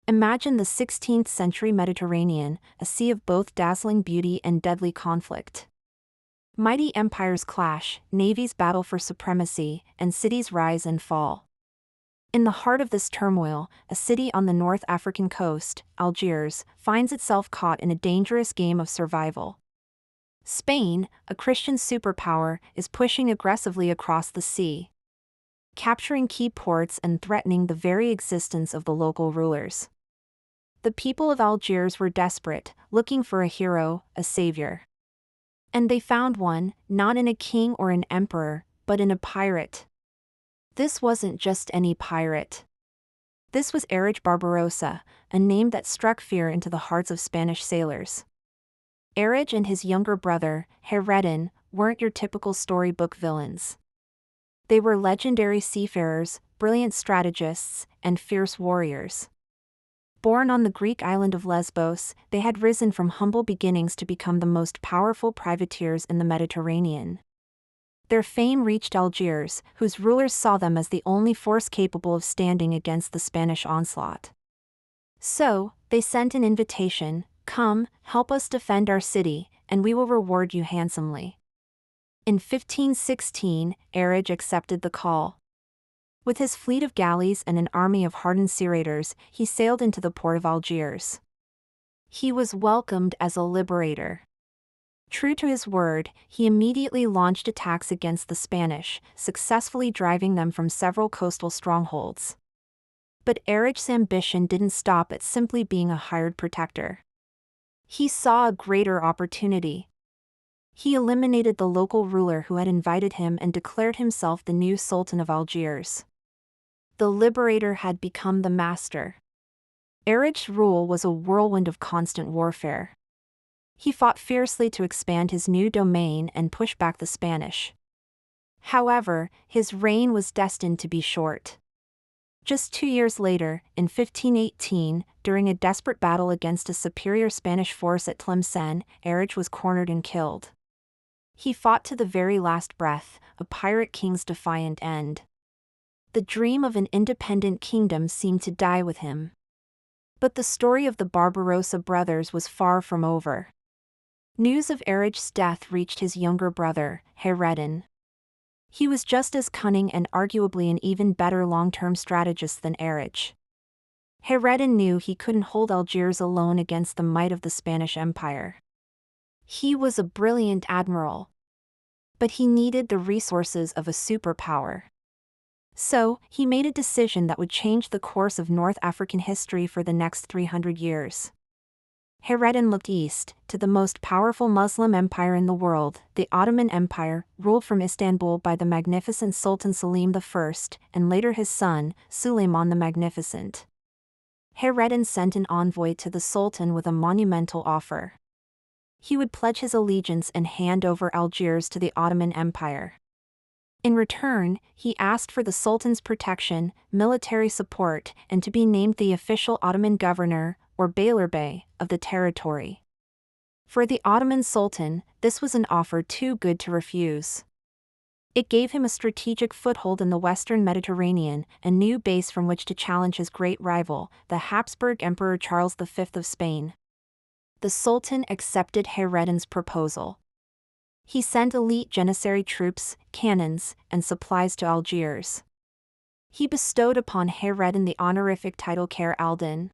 Imagine the 16th century Mediterranean, a sea of both dazzling beauty and deadly conflict. Mighty empires clash, navies battle for supremacy, and cities rise and fall. In the heart of this turmoil, a city on the North African coast, Algiers, finds itself caught in a dangerous game of survival. Spain, a Christian superpower, is pushing aggressively across the sea, capturing key ports and threatening the very existence of the local rulers. The people of Algiers were desperate, looking for a hero, a savior. And they found one, not in a king or an emperor, but in a pirate. This wasn't just any pirate. This was Barbarossa, a name that struck fear into the hearts of Spanish sailors. And his younger brother, Hayreddin, weren't your typical storybook villains. They were legendary seafarers, brilliant strategists, and fierce warriors. Born on the Greek island of Lesbos, they had risen from humble beginnings to become the most powerful privateers in the Mediterranean. Their fame reached Algiers, whose rulers saw them as the only force capable of standing against the Spanish onslaught. So, they sent an invitation: "Come, help us defend our city, and we will reward you handsomely." In 1516, accepted the call. With his fleet of galleys and an army of hardened sea raiders, he sailed into the port of Algiers. He was welcomed as a liberator. True to his word, he immediately launched attacks against the Spanish, successfully driving them from several coastal strongholds. But Eric's ambition didn't stop at simply being a hired protector. He saw a greater opportunity. He eliminated the local ruler who had invited him and declared himself the new Sultan of Algiers. The liberator had become the master. Eric's rule was a whirlwind of constant warfare. He fought fiercely to expand his new domain and push back the Spanish. However, his reign was destined to be short. Just 2 years later, in 1518, during a desperate battle against a superior Spanish force at Tlemcen, Eric was cornered and killed. He fought to the very last breath, a pirate king's defiant end. The dream of an independent kingdom seemed to die with him. But the story of the Barbarossa brothers was far from over. News of Eric's death reached his younger brother, Hayreddin. He was just as cunning and arguably an even better long-term strategist than Eric. Hayreddin knew he couldn't hold Algiers alone against the might of the Spanish Empire. He was a brilliant admiral. But he needed the resources of a superpower. So, he made a decision that would change the course of North African history for the next 300 years. Hayreddin looked east, to the most powerful Muslim empire in the world, the Ottoman Empire, ruled from Istanbul by the magnificent Sultan Selim I, and later his son, Suleiman the Magnificent. Hayreddin sent an envoy to the Sultan with a monumental offer. He would pledge his allegiance and hand over Algiers to the Ottoman Empire. In return, he asked for the Sultan's protection, military support, and to be named the official Ottoman governor, or Beylerbey, of the territory. For the Ottoman Sultan, this was an offer too good to refuse. It gave him a strategic foothold in the western Mediterranean, a new base from which to challenge his great rival, the Habsburg Emperor Charles V of Spain. The Sultan accepted Hayreddin's proposal. He sent elite Janissary troops, cannons, and supplies to Algiers. He bestowed upon Hayreddin the honorific title Khair al-Din,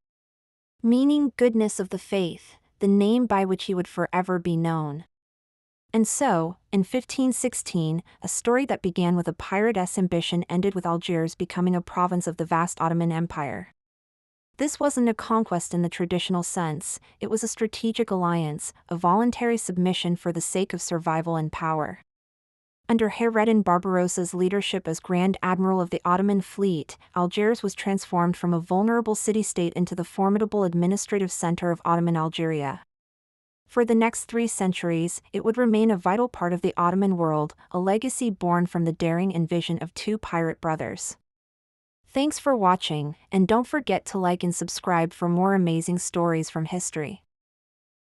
meaning goodness of the faith, the name by which he would forever be known. And so, in 1516, a story that began with a pirate's ambition ended with Algiers becoming a province of the vast Ottoman Empire. This wasn't a conquest in the traditional sense, it was a strategic alliance, a voluntary submission for the sake of survival and power. Under Hayreddin Barbarossa's leadership as Grand Admiral of the Ottoman fleet, Algiers was transformed from a vulnerable city-state into the formidable administrative center of Ottoman Algeria. For the next 3 centuries, it would remain a vital part of the Ottoman world, a legacy born from the daring and vision of 2 pirate brothers. Thanks for watching, and don't forget to like and subscribe for more amazing stories from history.